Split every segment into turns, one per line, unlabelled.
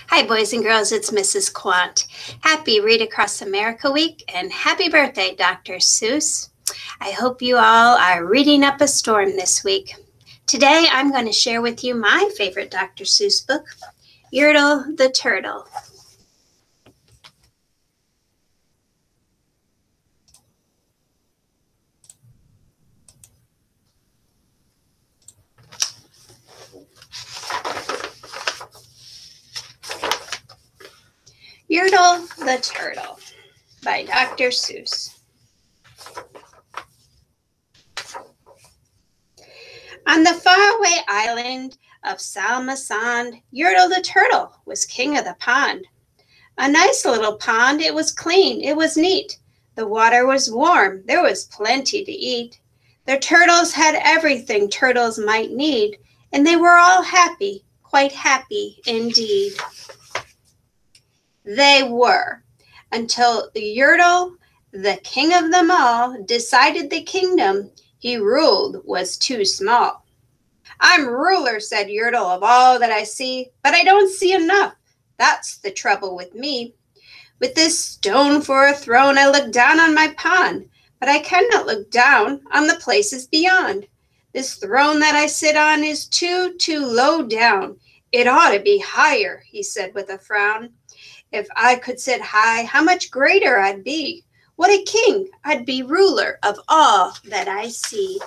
Hi, boys and girls. It's Mrs. Quant. Happy Read Across America Week and happy birthday, Dr. Seuss. I hope you all are reading up a storm this week. Today, I'm going to share with you my favorite Dr. Seuss book, Yertle the Turtle. Yertle the Turtle by Dr. Seuss. On the faraway island of Salmasand, Yertle the Turtle was king of the pond. A nice little pond, it was clean, it was neat. The water was warm, there was plenty to eat. The turtles had everything turtles might need, and they were all happy, quite happy indeed. They were, until Yertle, the king of them all, decided the kingdom he ruled was too small. I'm ruler, said Yertle, of all that I see, but I don't see enough. That's the trouble with me. With this stone for a throne, I look down on my pond, but I cannot look down on the places beyond. This throne that I sit on is too low down. It ought to be higher, he said with a frown. If I could sit high, how much greater I'd be. What a king, I'd be ruler of all that I see.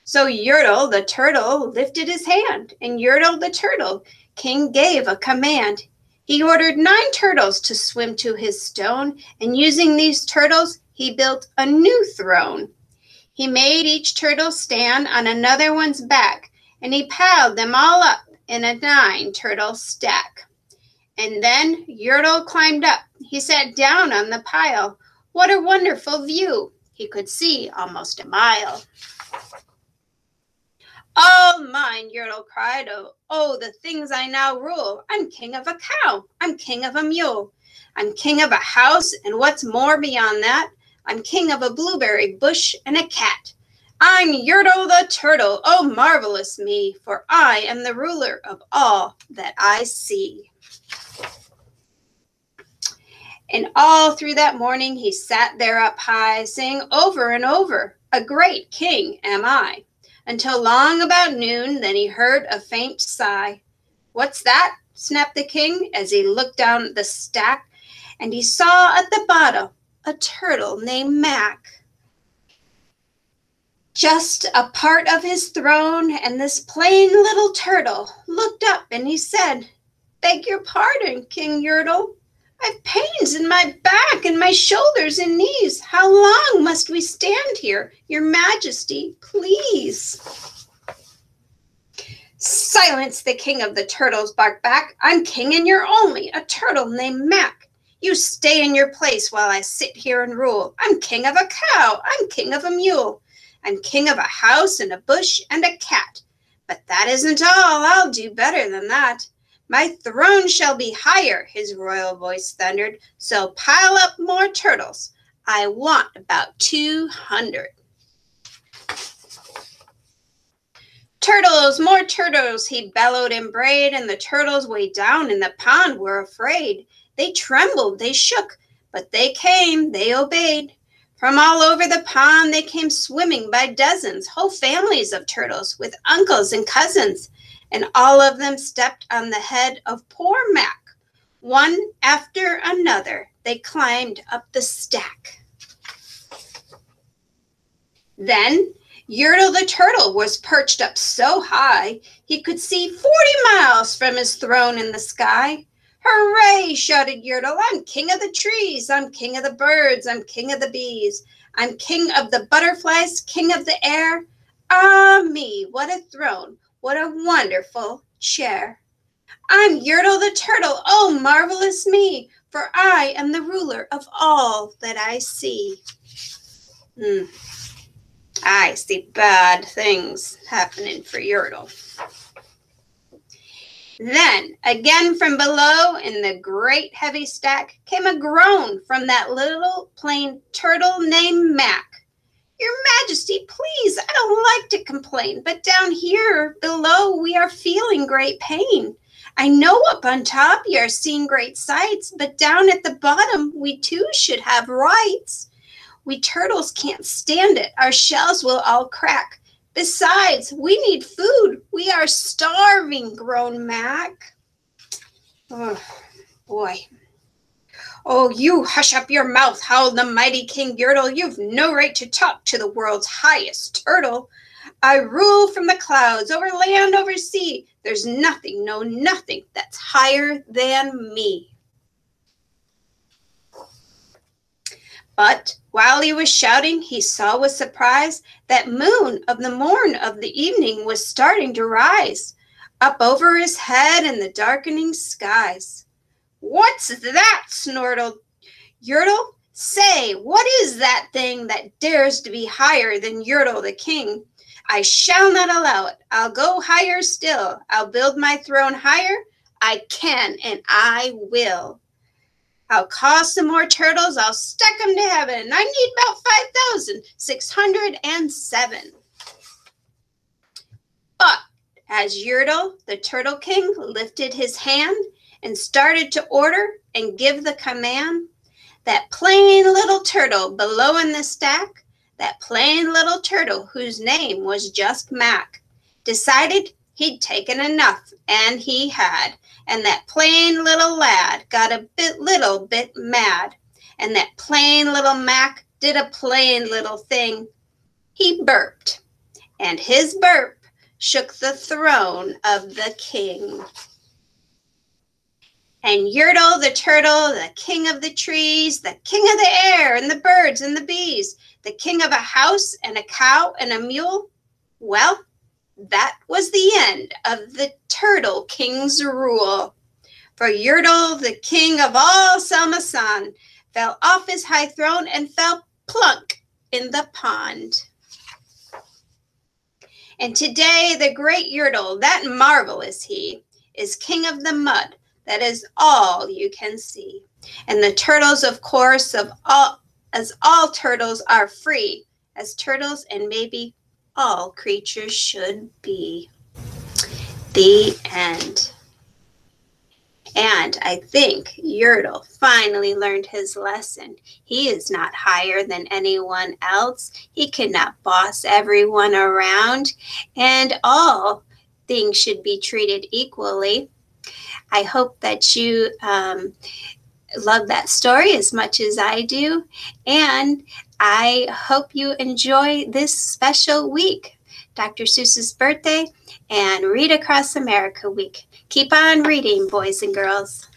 So Yertle the turtle lifted his hand, and Yertle the turtle king gave a command. He ordered 9 turtles to swim to his stone, and using these turtles, he built a new throne. He made each turtle stand on another one's back, and he piled them all up in a 9 turtle stack. And then Yertle climbed up. He sat down on the pile. What a wonderful view! He could see almost a mile. All mine, Yertle cried. Oh, the things I now rule. I'm king of a cow. I'm king of a mule. I'm king of a house, and what's more beyond that, I'm king of a blueberry bush and a cat. I'm Yertle the turtle. Oh, marvelous me, for I am the ruler of all that I see. And all through that morning he sat there up high, saying over and over, a great king am I. Until long about noon, then he heard a faint sigh. What's that? Snapped the king as he looked down the stack, and he saw at the bottom a turtle named Mac. Just a part of his throne, and this plain little turtle looked up and he said, Beg your pardon, King Yertle. I've pains in my back and my shoulders and knees. How long must we stand here? Your Majesty, please. Silence, the king of the turtles barked back. I'm king and you're only a turtle named Mac. You stay in your place while I sit here and rule. I'm king of a cow. I'm king of a mule. I'm king of a house and a bush and a cat. But that isn't all. I'll do better than that. My throne shall be higher, his royal voice thundered, so pile up more turtles. I want about 200. Turtles, more turtles, he bellowed and brayed, and the turtles way down in the pond were afraid. They trembled, they shook, but they came, they obeyed. From all over the pond they came swimming by dozens, whole families of turtles with uncles and cousins. And all of them stepped on the head of poor Mac. One after another, they climbed up the stack. Then Yertle the turtle was perched up so high he could see 40 miles from his throne in the sky. Hooray, shouted Yertle. I'm king of the trees. I'm king of the birds. I'm king of the bees. I'm king of the butterflies, king of the air. Ah, me, what a throne. What a wonderful chair. I'm Yertle the turtle, oh, marvelous me, for I am the ruler of all that I see. I see bad things happening for Yertle. Then, again from below in the great heavy stack, came a groan from that little plain turtle named Mac. Your Majesty, please, I don't like to complain, but down here below we are feeling great pain. I know up on top you're seeing great sights, but down at the bottom we too should have rights. We turtles can't stand it. Our shells will all crack. Besides, we need food. We are starving, groaned Mac. Oh, boy. Oh, you hush up your mouth, howled the mighty King Yertle. You've no right to talk to the world's highest turtle. I rule from the clouds, over land, over sea. There's nothing, no nothing, that's higher than me. But while he was shouting, he saw with surprise that moon of the morn of the evening was starting to rise up over his head in the darkening skies. What's that? Snorted Yertle. Say, what is that thing that dares to be higher than Yertle the king? I shall not allow it. I'll go higher still. I'll build my throne higher. I can and I will. I'll cause some more turtles. I'll stack them to heaven. I need about 5,607. But as Yertle, the Turtle King, lifted his hand and started to order and give the command, that plain little turtle below in the stack, that plain little turtle whose name was just Mac, decided he'd taken enough, and he had. And that plain little lad got a little bit mad. And that plain little Mac did a plain little thing. He burped, and his burp shook the throne of the king. And Yertle the turtle, the king of the trees, the king of the air and the birds and the bees, the king of a house and a cow and a mule, well, that was the end of the Turtle King's rule. For Yertle, the king of all Salmasan, fell off his high throne and fell plunk in the pond. And today the great Yertle, that marvelous he, is king of the mud. That is all you can see. And the turtles, of course, as all turtles are free, as turtles and maybe all creatures should be. The end. And I think Yertle finally learned his lesson. He is not higher than anyone else. He cannot boss everyone around, and all things should be treated equally. I hope that you love that story as much as I do, and I hope you enjoy this special week, Dr. Seuss's birthday and Read Across America week. Keep on reading, boys and girls.